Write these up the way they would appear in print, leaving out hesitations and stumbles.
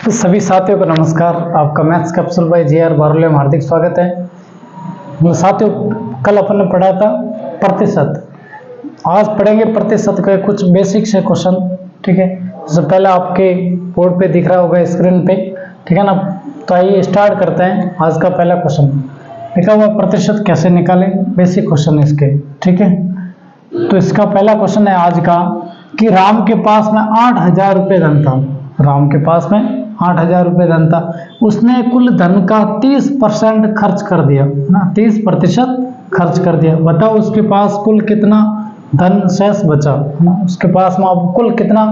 तो सभी साथियों को नमस्कार। आपका maths capsule by G R Barole में हार्दिक स्वागत है। साथियों, कल अपन ने पढ़ा था प्रतिशत, आज पढ़ेंगे प्रतिशत के कुछ बेसिक से क्वेश्चन। ठीक है, सबसे पहले आपके बोर्ड पे दिख रहा होगा स्क्रीन पे, ठीक है ना। तो आइए स्टार्ट करते हैं। आज का पहला क्वेश्चन लिखा हुआ प्रतिशत कैसे निकालें, बेसिक क्वेश्चन है इसके। ठीक है, तो इसका पहला क्वेश्चन है आज का कि राम के पास में 8,000 रुपये धन था। राम के पास में 8,000 रुपये धन था, उसने कुल धन का 30% खर्च कर दिया ना, 30% खर्च कर दिया। बताओ उसके पास कुल कितना धन शेष बचा है ना, उसके पास में अब कुल कितना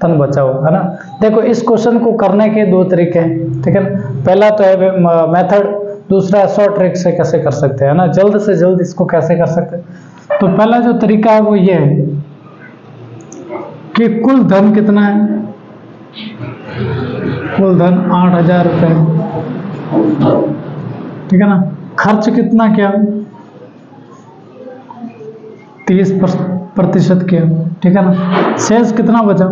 धन बचा हो, है ना। देखो, इस क्वेश्चन को करने के दो तरीके हैं, ठीक है ना। पहला तो है मेथड, दूसरा शॉर्ट ट्रिक से कैसे कर सकते हैं ना, जल्द से जल्द इसको कैसे कर सकते हैं। तो पहला जो तरीका है वो ये है कि कुल धन कितना है, कुल धन 8,000 रुपये, ठीक है ना। खर्च कितना किया, 30% किया, ठीक है ना। शेष कितना बचा,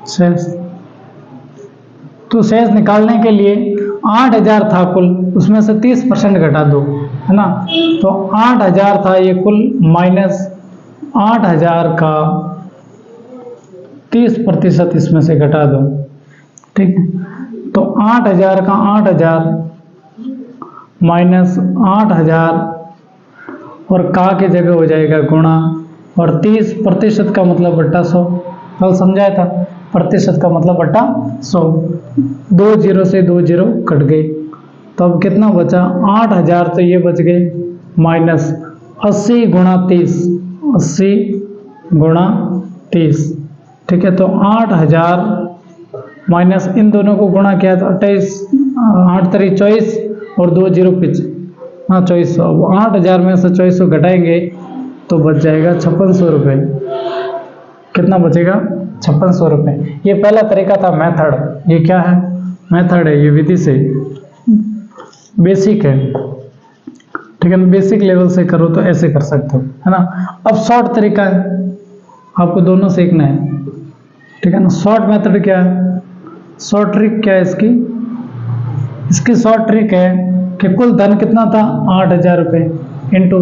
शेष, तो शेष निकालने के लिए 8,000 था कुल, उसमें से 30% घटा दो, है ना। तो 8,000 था ये कुल, माइनस 8,000 का 30% इसमें से घटा दो, ठीक है। तो 8,000 का 8,000 माइनस 8,000 और का की जगह हो जाएगा गुणा, और 30% का मतलब बट्टा 100। कल समझाया था, प्रतिशत का मतलब बट्टा 100। 2 जीरो से 2 जीरो कट गए, तो अब कितना बचा, 8,000 तो ये बच गए, माइनस 80 गुणा 30, 80 गुणा 30, ठीक है। तो 8,000 माइनस इन दोनों को गुणा किया तो 28, 8 3 24 और 2 जीरो पीछे, हाँ 2400। अब 8,000 में से 2400 घटाएंगे तो बच जाएगा 5600 रुपये। कितना बचेगा, 5600 रुपये। ये पहला तरीका था मेथड। ये क्या है, मेथड है, ये विधि से बेसिक है, ठीक है ना। बेसिक लेवल से करो तो ऐसे कर सकते हो, है ना। अब शॉर्ट तरीका है, आपको दोनों सीखना है, ठीक है ना। शॉर्ट मेथड क्या है, शॉर्ट ट्रिक क्या है इसकी, इसकी शॉर्ट ट्रिक है कि कुल धन कितना था, 8,000 रुपये इंटू,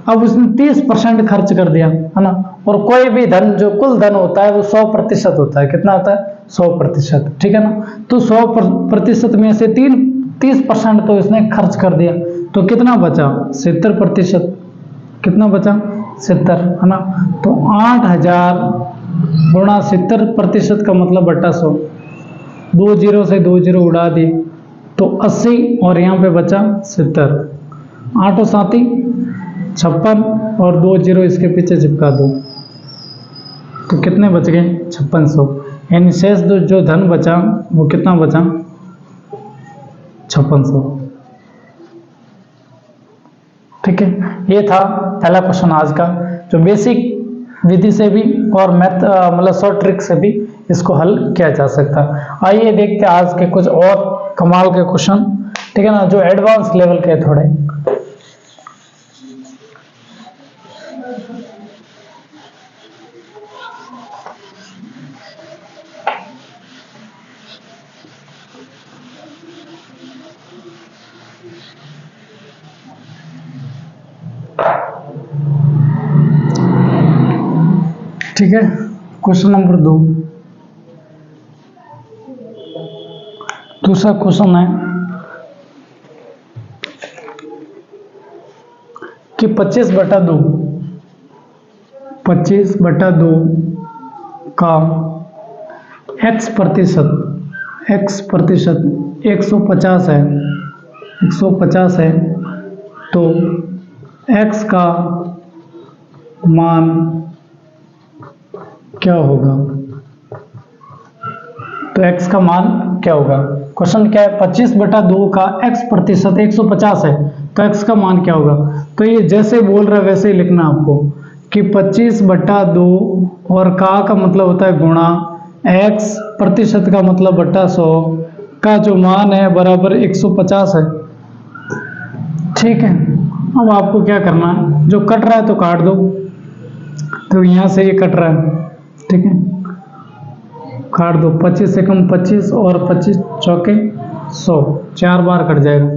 अब उसने 30% खर्च कर दिया, है ना। और कोई भी धन, जो कुल धन होता है वो 100% होता है। कितना होता है, 100%, ठीक है ना। तो 100% में से 30% तो इसने खर्च कर दिया, तो कितना बचा, 70%। कितना बचा, 70, है ना। तो 8,000 गुणा 70% का मतलब बट्टा 100। 2 जीरो से 2 जीरो उड़ा दिए तो 80, और यहाँ पे बचा 70। 8 7 56 और 2 जीरो इसके पीछे चिपका दो, तो कितने बच गए, 5600। यानी शेष जो धन बचा वो कितना बचा, 5600, ठीक है। ये था पहला क्वेश्चन आज का, जो बेसिक विधि से भी और मैथ मतलब शॉर्ट ट्रिक से भी इसको हल किया जा सकता है। आइए देखते हैं आज के कुछ और कमाल के क्वेश्चन, ठीक है ना, जो एडवांस लेवल के थोड़े। ठीक है, क्वेश्चन नंबर 2। दूसरा क्वेश्चन है कि 25/2 का x% 150 है, 150 है, तो x का मान क्या होगा। तो x का मान क्या होगा, क्वेश्चन क्या है, 25/2 का x% 150 है, तो x का मान क्या होगा। तो ये जैसे बोल रहा है वैसे ही लिखना आपको कि 25/2 और का मतलब होता है गुणा, x% का मतलब बट्टा 100 का जो मान है बराबर 150 है, ठीक है। अब आपको क्या करना है, जो कट रहा है तो काट दो, तो यहाँ से ये कट रहा है, ठीक है। काट दो, 25 से कम 25 और 25 चौके 100, 4 बार कट जाएगा।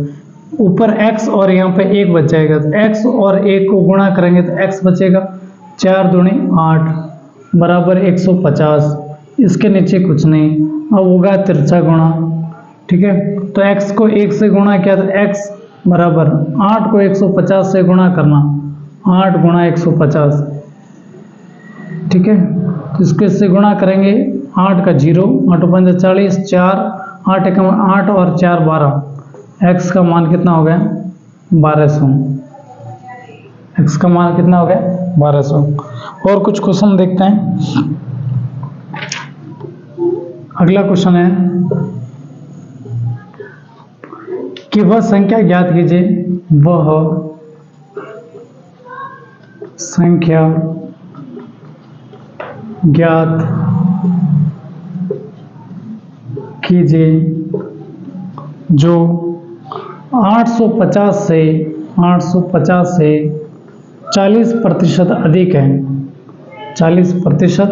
ऊपर x और यहाँ पे 1 बच जाएगा, तो x और 1 को गुणा करेंगे तो x बचेगा, 4 दूनी 8 बराबर 150। इसके नीचे कुछ नहीं। अब होगा तिरछा गुणा, ठीक है। तो x को 1 से गुणा किया तो x बराबर 8 को 150 से गुणा करना, 8 गुणा 150, ठीक है। तो इसके से गुणा करेंगे, 8 का 0, 8 5 40, 4 8 1 8 और 4 12, x का मान कितना हो गया 1200। x का मान कितना हो गया 1200। और कुछ क्वेश्चन देखते हैं। अगला क्वेश्चन है कि वह संख्या ज्ञात कीजिए, वह संख्या ज्ञात कीजिए जो 850 से 40% अधिक है, 40%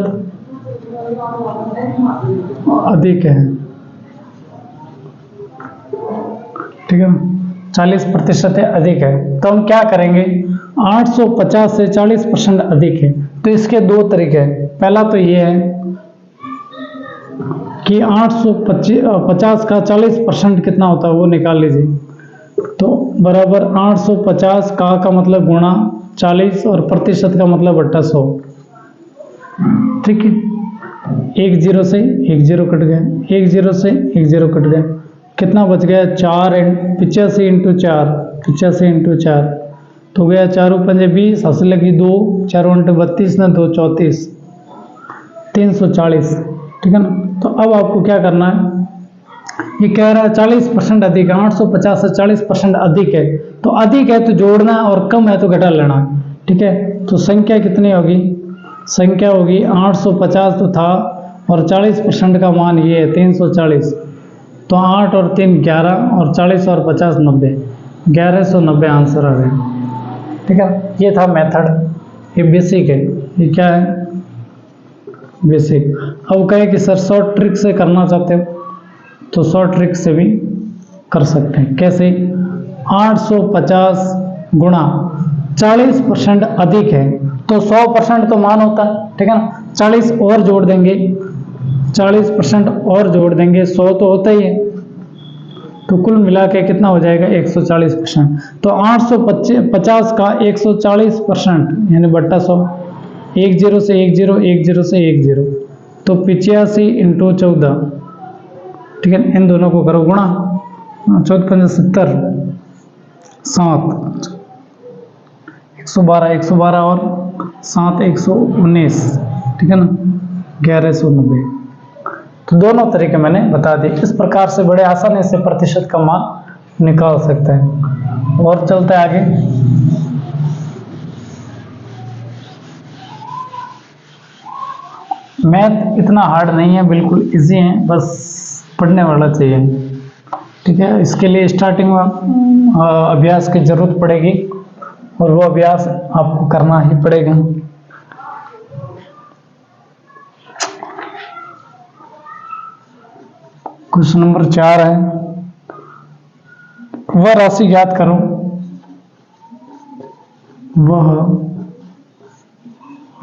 अधिक है, ठीक है। 40% अधिक है तो हम क्या करेंगे, 850 से 40% अधिक है तो इसके दो तरीके हैं। पहला तो ये है कि 850 का 40% कितना होता है वो निकाल लीजिए, तो बराबर 850 का मतलब गुणा 40 और प्रतिशत का मतलब बट्टा 100, ठीक है। 1 0 से 1 0 कट गया, 1 0 से 1 0 कट गया, कितना बच गया 85 इंटू 4, 85 इंटू 4 तो गया 4 5 20, हंस लगी 2, 4 इंटू 32 ना 2 34, 340, ठीक है ना। तो अब आपको क्या करना है, ये कह रहा है 40% अधिक है, 850 से 40% अधिक है, तो अधिक है तो जोड़ना और कम है तो घटा लेना, ठीक है। तो संख्या कितनी होगी, संख्या होगी 850 तो था और 40% का मान ये है 340, तो 8 और 3 11 और 40 और 50 90, 1190 आंसर आ गया, ठीक है। ये था मेथड, ये बेसिक है, ये क्या है बेसिक। अब कहे कि सर शॉर्ट ट्रिक से करना चाहते हो तो शॉर्ट ट्रिक से भी कर सकते हैं। कैसे, 850 गुणा 40% अधिक है तो 100% तो मान होता है, ठीक है ना। 40 और जोड़ देंगे, 40% और जोड़ देंगे, 100 तो होता ही है, तो कुल मिला के कितना हो जाएगा 140%। तो 850 का 140% यानी बट्टा 100, 1 0 से 1 0, 1 0 से 1 0, तो 85 इंटू 14, ठीक है। इन दोनों को करो गुणा, 14 5 70, 7 112, 112 और 7 119, ठीक है ना, 1190। तो दोनों तरीके मैंने बता दिए, इस प्रकार से बड़े आसानी से प्रतिशत का मान निकाल सकते हैं। और चलते हैं आगे। मैथ इतना हार्ड नहीं है, बिल्कुल इजी है, बस पढ़ने वाला चाहिए, ठीक है। इसके लिए स्टार्टिंग में अभ्यास की जरूरत पड़ेगी और वो अभ्यास आपको करना ही पड़ेगा। क्वेश्चन नंबर 4 है, वह राशि ज्ञात करो, वह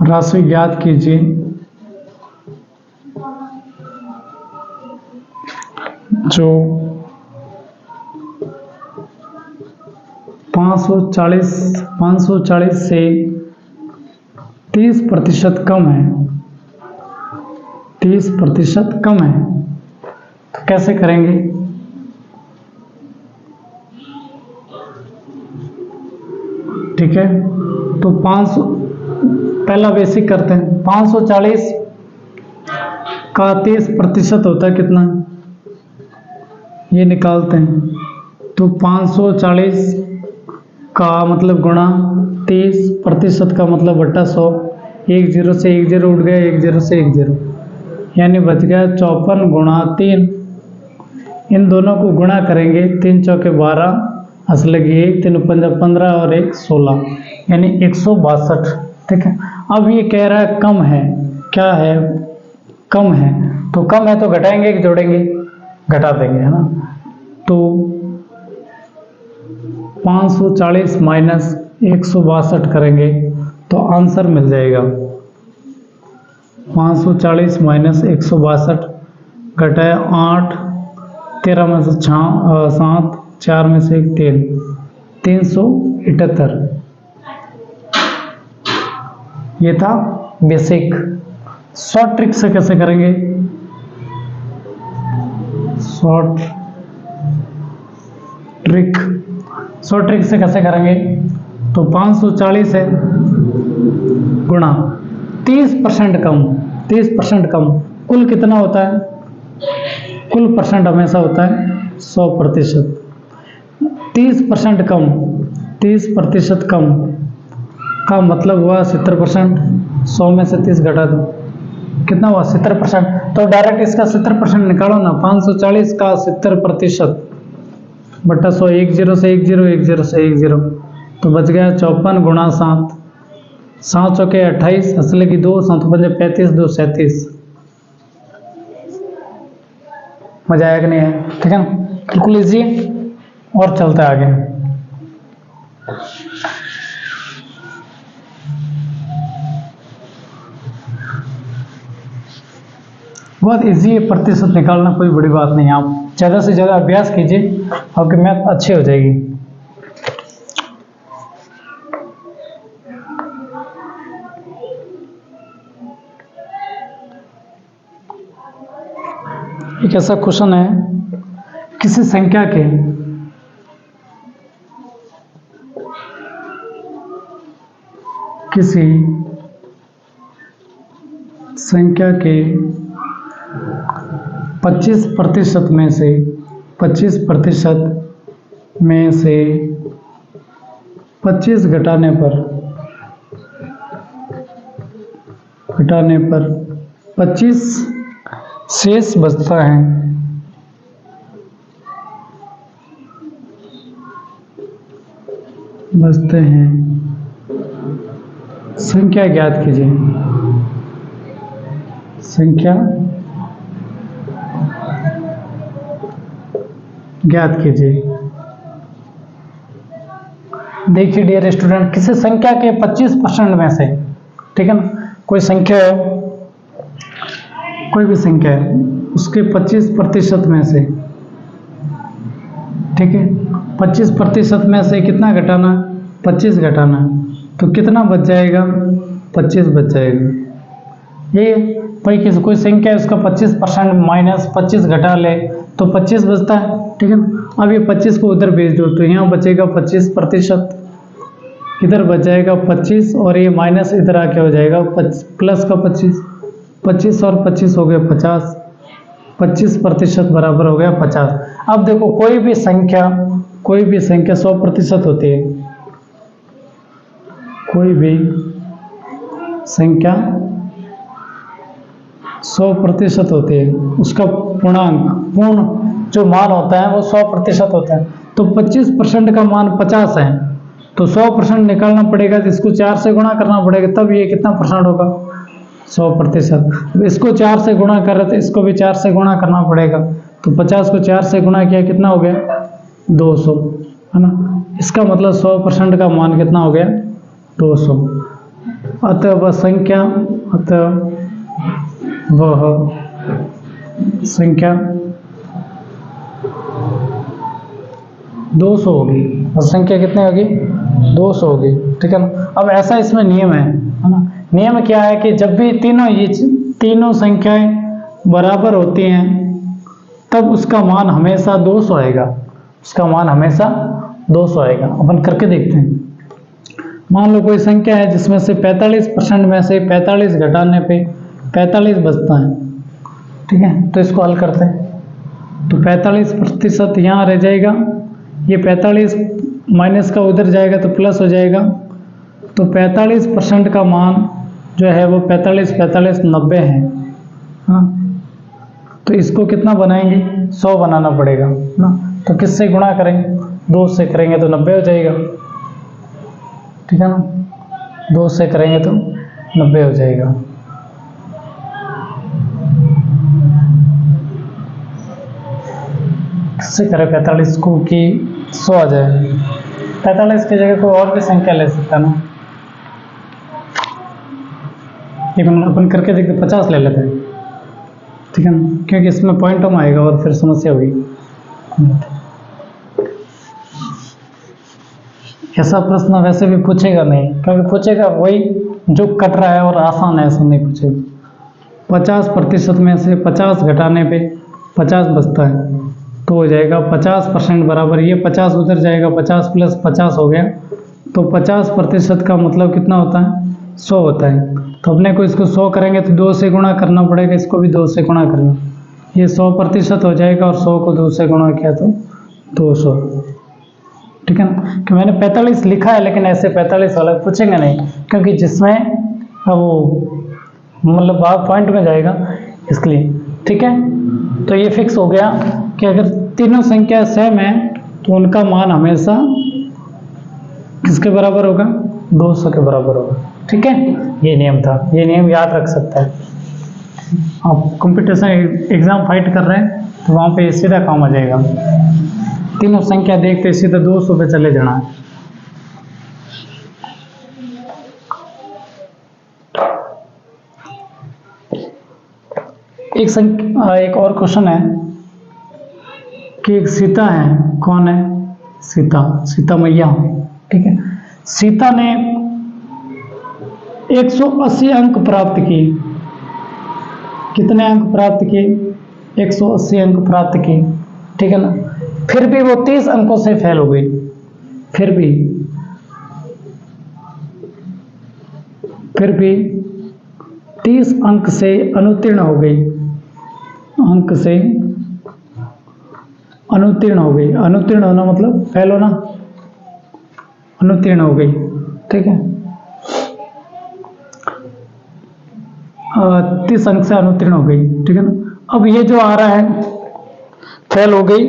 राशि ज्ञात कीजिए जो 540 से 30% कम है, 30% कम है, तो कैसे करेंगे। ठीक है, तो 500 पहला बेसिक करते हैं। 540 का 30% होता है कितना, ये निकालते हैं। तो 540 का मतलब गुणा 30% का मतलब बट्टा 100, 1 0 से 1 0 उठ गया, 1 0 से 1 0, यानी बच गया 54 गुणा 3। इन दोनों को गुणा करेंगे, 3 चौके 12, हंस लगी 1, 3 पंजा 15 और 1 16, यानी 162। ठीक है, अब ये कह रहा है कम है, क्या है कम है, तो कम है तो घटाएंगे कि जोड़ेंगे? घटा देंगे, है ना। तो 540 माइनस 162 करेंगे तो आंसर मिल जाएगा 540 माइनस 162 घटाए 8, 13 में से 7, 4 में से 1 3, 378। ये था बेसिक। शॉर्ट ट्रिक से कैसे करेंगे? शॉर्ट ट्रिक से कैसे करेंगे? तो 540 है गुणा 30% कम, 30% कम कुल कितना होता है? कुल परसेंट हमेशा होता है 100%। 30% कम, 30% कम का मतलब हुआ 70%। 100 में से 30 घटा दो, कितना हुआ? 70%। तो डायरेक्ट इसका 70% निकालो ना। 540 का 70% बटा 100, 1 0 से 1 0, 1 0 से 1 0, तो बच गया 54 गुणा 7, 7 चौके 28, असले की 2, 7 पंजे 35, 2 37। मजा आया कि नहीं है? ठीक है ना, बिल्कुल इजी। और चलते आगे। बहुत इजी है प्रतिशत निकालना, कोई बड़ी बात नहीं है। आप ज़्यादा से ज़्यादा अभ्यास कीजिए, आपकी मैथ अच्छी हो जाएगी। एक ऐसा क्वेश्चन है, किसी संख्या के किसी संख्या के 25% में से 25% में से 25 घटाने पर 25 शेष बचता है। बचते हैं, संख्या ज्ञात कीजिए। संख्या ज्ञात कीजिए। देखिए डियर स्टूडेंट, किसी संख्या के 25% में से, ठीक है ना, कोई संख्या है, कोई भी संख्या है, उसके 25% में से, ठीक है, 25% में से कितना घटाना? 25 घटाना, तो कितना बच जाएगा? 25 बच जाएगा। ये भाई कोई संख्या है, उसका 25% माइनस 25 घटा ले तो 25 बचता है, ठीक है ना। अब ये 25 को उधर भेज दो तो यहाँ बचेगा 25%, इधर बच जाएगा 25, और ये माइनस इधर आके हो जाएगा प्लस का 25, 25 और 25 हो गया 50, 25% बराबर हो गया 50। अब देखो कोई भी संख्या 100% होती है, कोई भी संख्या 100% होती है, उसका पूर्ण जो मान होता है वो 100% होता है। तो 25% का मान 50 है, तो 100% निकालना पड़ेगा, तो इसको 4 से गुणा करना पड़ेगा, तब ये कितना परसेंट होगा? 100%। इसको 4 से गुणा कर रहे थे, इसको भी 4 से गुणा करना पड़ेगा, तो 50 को 4 से गुणा किया, कितना हो गया? 200, है ना। इसका मतलब 100% का मान कितना हो गया? 200। अतः वह संख्या 200 होगी, और संख्या कितनी होगी? 200 होगी, ठीक है ना। अब ऐसा इसमें नियम है ना। नियम क्या है कि जब भी तीनों संख्याएं बराबर होती हैं तब उसका मान हमेशा 200 आएगा, उसका मान हमेशा 200 आएगा। अपन करके देखते हैं। मान लो कोई संख्या है जिसमें से 45% में से 45 घटाने पे 45 बचता है, ठीक है, तो इसको हल करते हैं। तो 45% यहाँ रह जाएगा, ये 45 माइनस का उधर जाएगा तो प्लस हो जाएगा, तो 45% का मान जो है वो 45 90 है, हाँ। तो इसको कितना बनाएंगे? 100 बनाना पड़ेगा ना। तो किससे गुणा करेंगे? 2 से करेंगे तो 90 हो जाएगा, ठीक है ना। 2 से करेंगे तो 90 हो जाएगा। ऐसे करें 45 को कि 100 आ जाए। 45 की जगह कोई और भी संख्या ले सकता ना, लेकिन अपन करके देखते 50 ले लेते हैं, ठीक है ना, क्योंकि इसमें पॉइंट कम आएगा और फिर समस्या होगी। ऐसा प्रश्न वैसे भी पूछेगा नहीं, क्योंकि पूछेगा वही जो कट रहा है और आसान है, ऐसा नहीं पूछेगा। 50% में से 50 घटाने पे 50 बचता है, तो हो जाएगा 50% बराबर, ये 50 उधर जाएगा, 50 + 50 हो गया, तो 50% का मतलब कितना होता है, 100 होता है। तो अपने को इसको 100 करेंगे तो 2 से गुणा करना पड़ेगा, इसको भी 2 से गुणा करना, ये 100% हो जाएगा, और 100 को 2 से गुणा किया तो 200, ठीक है ना। कि मैंने 45 लिखा है, लेकिन ऐसे 45 वाला पूछेंगे नहीं, क्योंकि जिसमें अब वो मतलब भाग पॉइंट में जाएगा, इसलिए, ठीक है। तो ये फिक्स हो गया कि अगर तीनों संख्या सेम है तो उनका मान हमेशा किसके बराबर होगा, 200 के बराबर होगा, ठीक है। ये नियम था, ये नियम याद रख सकता है। आप कंपटीशन एग्जाम फाइट कर रहे हैं तो वहाँ पे सीधा काम आ जाएगा, तीनों संख्या देखते सीधा 200 पे चले जाना है। एक और क्वेश्चन है कि एक सीता है, कौन है, सीता मैया, ठीक है। सीता ने 180 अंक प्राप्त किए, कितने अंक प्राप्त किए, 180 अंक प्राप्त किए, ठीक है ना। फिर भी वो 30 अंकों से फेल हो गई, फिर भी 30 अंक से अनुत्तीर्ण हो गई, अंक से अनुत्तीर्ण हो गई, अनुत्तीर्ण होना मतलब फेल होना, अनुत्तीर्ण हो गई, ठीक है। 30 अंक से अनुत्तीर्ण हो गई, ठीक है ना। अब ये जो आ रहा है फेल हो गई,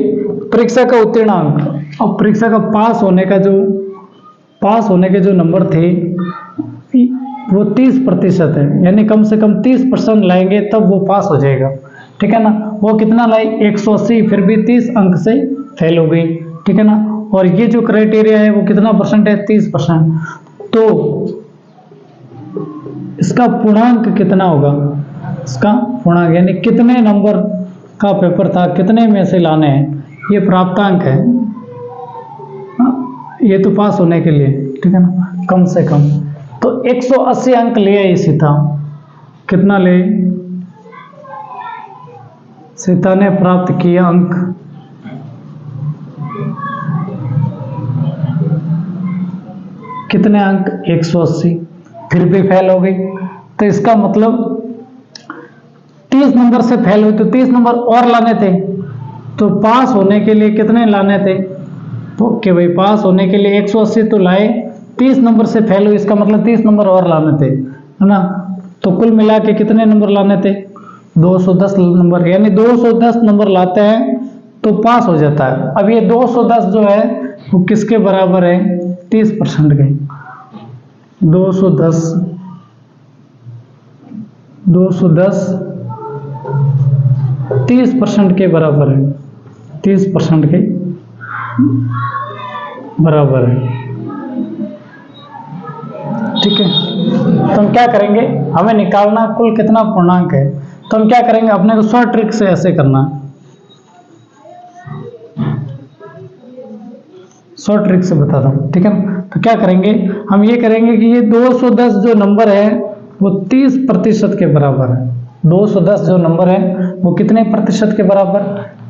परीक्षा का उत्तीर्ण अंक, अब परीक्षा का पास होने के जो नंबर थे वो 30% है, यानी कम से कम 30% लाएंगे तब वो पास हो जाएगा, ठीक है ना। वो कितना लाई, 180, फिर भी 30 अंक से फेल हो गई, ठीक है ना। और ये जो क्राइटेरिया है वो कितना परसेंट है, 30%। तो इसका पूर्णांक कितना होगा, इसका पूर्णांक यानी कितने नंबर का पेपर था, कितने में से लाने हैं, ये प्राप्तांक है, ये तो पास होने के लिए, ठीक है ना, कम से कम। तो 180 अंक लिए ये सीता, कितना ले, सीता ने प्राप्त किया अंक कितने अंक, 180, फिर भी फेल हो गई। तो इसका मतलब 30 नंबर से फेल हुई तो 30 नंबर और लाने थे, तो पास होने के लिए कितने लाने थे, तो कि भाई पास होने के लिए 180 तो लाए, 30 नंबर से फेल हुई, इसका मतलब 30 नंबर और लाने थे, है ना। तो कुल मिला के कितने नंबर लाने थे, 210 नंबर, यानी 210 नंबर लाते हैं तो पास हो जाता है। अब ये 210 जो है वो किसके बराबर है, 30% के, 210 30% के बराबर है, 30% के बराबर है, ठीक है। तो हम क्या करेंगे, हमें निकालना कुल कितना पूर्णांक है, तो हम क्या करेंगे, अपने को शॉर्ट ट्रिक से ऐसे करना, शॉर्ट ट्रिक से बताता हूँ, ठीक है ना। तो क्या करेंगे, हम ये करेंगे कि ये 210 जो नंबर है वो 30% के बराबर है, 210 जो नंबर है वो कितने प्रतिशत के बराबर,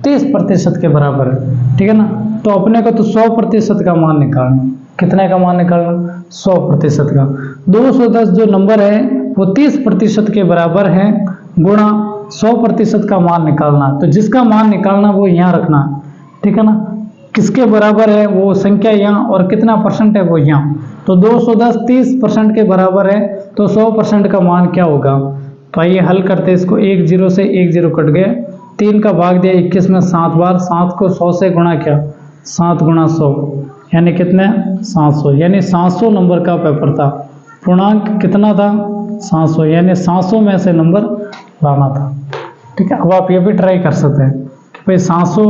30% के बराबर है, ठीक है ना। तो अपने को तो 100% का मान निकालना, कितने का मान निकालना, 100% का। 210 जो नंबर है वो 30% के बराबर है, गुणा 100% का मान निकालना, तो जिसका मान निकालना वो यहाँ रखना, ठीक है ना। किसके बराबर है वो संख्या यहाँ, और कितना परसेंट है वो यहाँ, तो 210 30% के बराबर है, तो 100% का मान क्या होगा। तो आइए हल करते हैं इसको, 1 0 से 1 0 कट गया, 3 का भाग दिया 21 में 7 बार, 7 को 100 से गुणा किया, 7 गुणा 100 यानी कितने, 700, यानी 700 नंबर का पेपर था, पूर्णांक कितना था, 700, यानी 700 में से नंबर लाना था, ठीक है। अब आप ये भी ट्राई कर सकते हैं कि भाई 700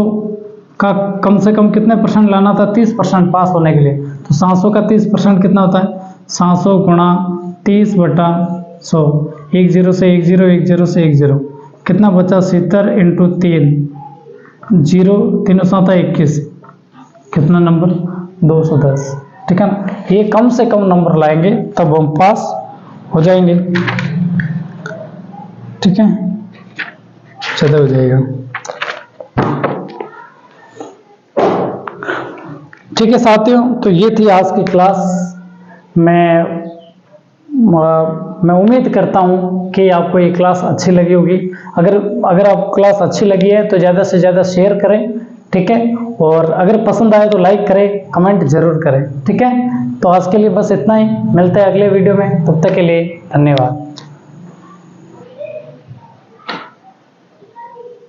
का कम से कम कितने परसेंट लाना था? 30% पास होने के लिए। तो 700 का 30% कितना होता है? 700 गुणा 30/100, 10 से 10, 10 से 10, कितना बचा? 70 इंटू 3, 0 3 होता है 21, कितना नंबर? 210। ठीक है ना, ये कम से कम नंबर लाएंगे तब हम पास हो जाएंगे। ठीक है, ज़्यादा हो जाएगा। ठीक है साथियों, तो ये थी आज की क्लास। मैं उम्मीद करता हूँ कि आपको ये क्लास अच्छी लगी होगी। अगर आपको क्लास अच्छी लगी है तो ज़्यादा से ज़्यादा शेयर करें। ठीक है, और अगर पसंद आए तो लाइक करें, कमेंट जरूर करें। ठीक है, तो आज के लिए बस इतना ही, मिलते हैं अगले वीडियो में, तब तक के लिए धन्यवाद।